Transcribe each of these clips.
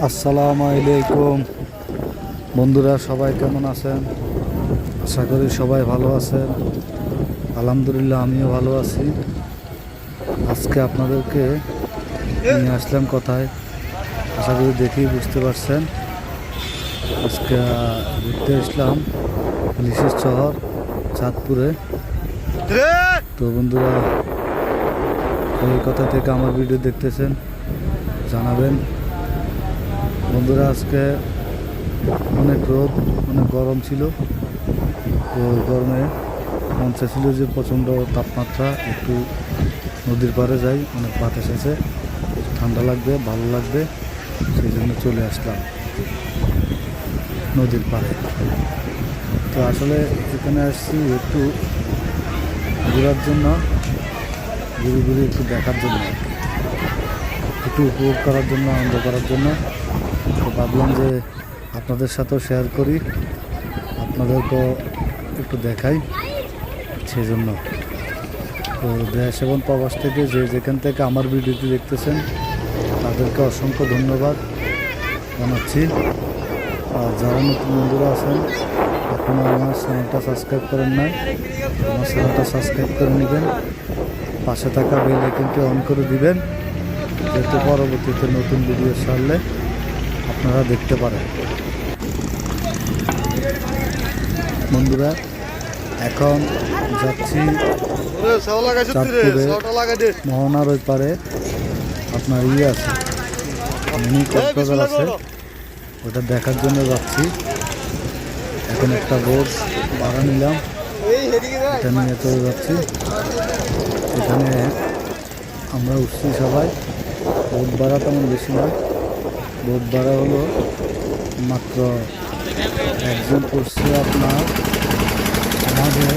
আসসালামু আলাইকুম বন্ধুরা, সবাই কেমন আছেন? আশা করি সবাই ভালো আছেন। আলহামদুলিল্লাহ, আমিও ভালো আছি। আজকে আপনাদেরকে নিয়ে আসলাম কোথায়, আশা করি দেখেই বুঝতে পারছেন। আজকে ঘুরতে আসলাম পুলিশের শহর চাঁদপুরে। তো বন্ধুরা, এই কথা থেকে আমার ভিডিও দেখতেছেন জানাবেন। বন্ধুরা, আজকে অনেক রোদ, অনেক গরম ছিল। তো গরমে মন চাইছিল যে প্রচণ্ড তাপমাত্রা, একটু নদীর পাড়ে যাই, অনেক বাতাস আছে, ঠান্ডা লাগবে, ভালো লাগবে, সেই জন্য চলে আসলাম নদীর পাড়ে। তো আসলে এখানে আসছি একটু ঘোরার জন্য, ঘুরে ঘুরে একটু দেখার জন্য, একটু উপভোগ করার জন্য, আনন্দ করার জন্য। তো ভাবলাম যে আপনাদের সাথেও শেয়ার করি, আপনাদেরকেও একটু দেখাই, সেই জন্য। তো দেশ এবং প্রবাস থেকে যেখান থেকে আমার ভিডিওটি দেখতেছেন তাদেরকে অসংখ্য ধন্যবাদ জানাচ্ছি। আর যারা নতুন বন্ধুরা আছেন, এখনও আমার চ্যানেলটা সাবস্ক্রাইব করেন নাই, আমার চ্যানেলটা সাবস্ক্রাইব করে নেবেন, পাশে থাকা বেল আইকনটি অন করে দিবেন, যাতে পরবর্তীতে নতুন ভিডিও ছাড়লে আপনারা দেখতে পারেন। বন্ধুরা, এখন যাচ্ছি চাঁদপুরে, মোহনার ওই পারে আপনার আছে, মিনি কক্সবাজার আছে, ওটা দেখার জন্য যাচ্ছি। এখন একটা বোট ভাড়া নিলাম, এটা নিয়ে চলে যাচ্ছি। এখানে আমরা উঠছি সবাই। বোট ভাড়া তেমন বেশি নয়, বোট ভাড়া হলো মাত্র একজন করছে আপনার আমাদের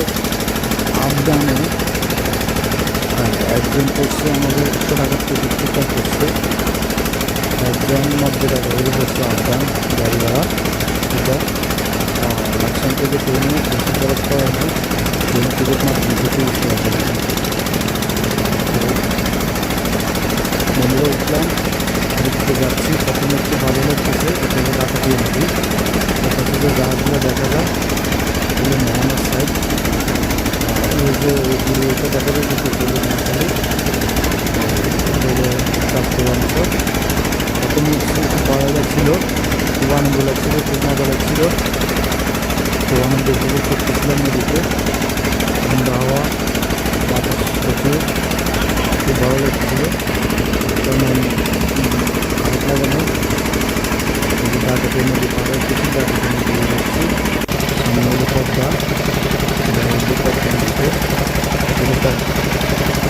আফগানে, একজন করছে আমাদের 100 টাকার টিকিট করছে, একজন 90 টাকা করে করছে আফগান গাড়ি ভাড়া। এটা লাকসাম থেকে ট্রেনে বেশি খরচ করা আছে, ট্রেনের টিকিট মাত্র 230 টাকা। বন্ধুরা, উঠলাম, দেখতে যাচ্ছি। প্রথমে একটু ভালো লাগতেছে, এটা হলো কাকাটিয়া নদী। কোথা থেকে জাহাজগুলো দেখা যায়, এগুলো মোহনার সাইড। এই যে এটা দেখা যায় চারটে অংশ। প্রথমে একটু ভালো লাগছিল, খুব আনন্দ লাগছিল, খুব মজা লাগছিল। তো আনন্দ উপভোগ করতেছিলাম নদীতে, ঠান্ডা হাওয়া, বাতাস প্রচুর, খুব ভালো লাগছিল। তেমন খারাপ লাগে না। ডাকাতের নদী পাড়ে কিছু ডাকাতের নদী যাচ্ছি, সামনে হলো পদ্মা, পদ্মা নদীতে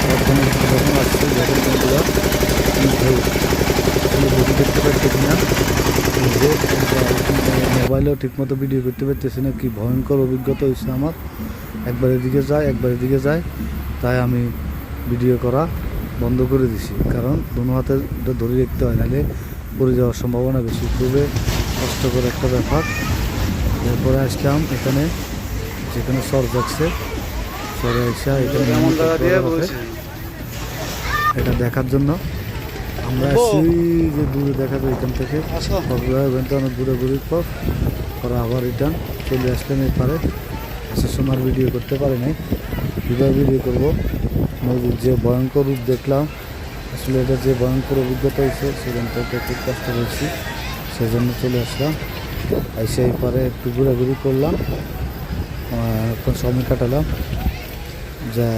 পদ্মা নদীতে যখন আসছে, যখন বন্ধুরা ভিডিও দেখতে পাচ্ছি না, যে মোবাইলেও ঠিকমতো ভিডিও করতে পারতেছি না। কি ভয়ঙ্কর অভিজ্ঞতা হয়েছে আমার, একবার এদিকে যায় একবার এদিকে যায়, তাই আমি ভিডিও করা বন্ধ করে দিছি। কারণ দুনো হাতে ধরে রাখতে হয়, নাহলে পড়ে যাওয়ার সম্ভাবনা বেশি, খুবই কষ্টকর একটা ব্যাপার। এরপরে আসলাম এখানে, যেখানে সর যাচ্ছে, সরে আসা এখানে এটা দেখার জন্য আমরা আসছি। যে দূরে দেখা যায় এখান থেকে, অনেক দূরে ঘুরির পর আবার রিটার্ন চলে আসলাম এপারে। আসার সময় ভিডিও করতে পারি নাই, কীভাবে ভিডিও করবো। নদীর যে ভয়ঙ্কর রূপ দেখলাম, আসলে এটা যে ভয়ঙ্কর অভিজ্ঞতা হয়েছে, সেখান থেকে খুব কষ্ট করছি, সেই জন্য চলে আসলাম। এসে এই পারে একটু ঘোরাঘুরি করলাম, এখন সময় কাটালাম। যা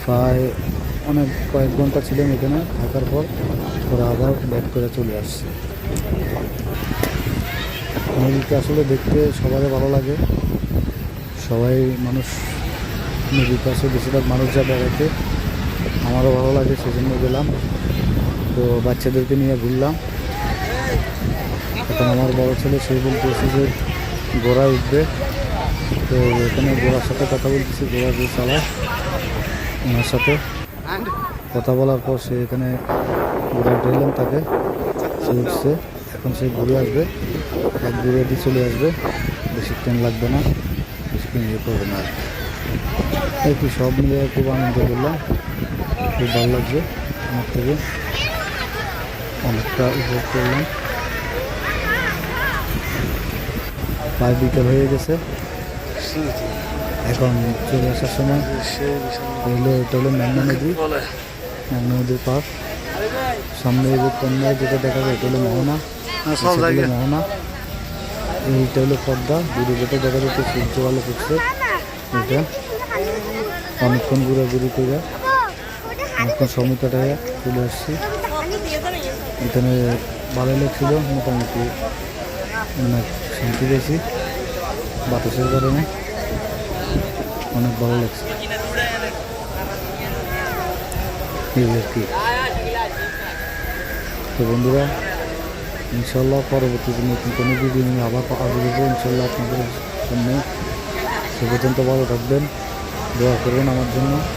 প্রায় কয়েক ঘন্টা ছিলাম এখানে, থাকার পর ওরা আবার ব্যাক করে চলে আসছে। নদীতে আসলে দেখতে সবারই ভালো লাগে, সবাই মানুষ নদীর পাশে বেশিরভাগ মানুষ যা বেড়াতে, আমারও ভালো লাগে, সেজন্য গেলাম। তো বাচ্চাদেরকে নিয়ে ঘুরলাম। এখন আমার বড় ছেলে সে বলতেছে যে ঘোড়া উঠবে, তো এখানে ঘোড়ার সাথে কথা বলতেছি, ঘোড়া যে চালায় ওনার সাথে কথা বলার পর সে এখানে ঘোড়া উঠলাম তাকে, সে উঠছে। এখন সে ঘুরে আসবে, এক ঘুরে দিয়ে চলে আসবে, বেশিক্ষণ লাগবে না, বেশিক্ষণ ইয়ে করবে না। আর কি সব মিলে খুব আনন্দ করলাম, খুব ভালো লাগছে আমার থেকে। অনেকটা উপভোগ করলাম। প্রায় বিকেল হয়ে গেছে, এখন চলে আসার সময় এটা হলো মেঘনা নদী, মেঘনা নদীর পার। সামনে এই যে কন্যায় যেটা দেখা যায় এটা হলো মোহনা, মোহনা। এইটা হলো পদ্মা, দূরে যেটা দেখা যাচ্ছে সূর্য আলো পড়ছে। এটা অনেকক্ষণ ঘোরাঘুরি করে অনেকক্ষণ সময় কাটায় চলে আসছি। এখানে ভালো লাগছিল, মোটামুটি অনেক শান্তি পেয়েছি বাতাসের কারণে, অনেক ভালো লাগছে এই আর কি। তো বন্ধুরা, ইনশাল্লাহ পরবর্তীতে নতুন কোনো ভিডিও নিয়ে আবার আসবো ইনশাল্লাহ আপনাদের সামনে। সে পর্যন্ত ভালো থাকবেন, দোয়া করবেন আমার জন্য।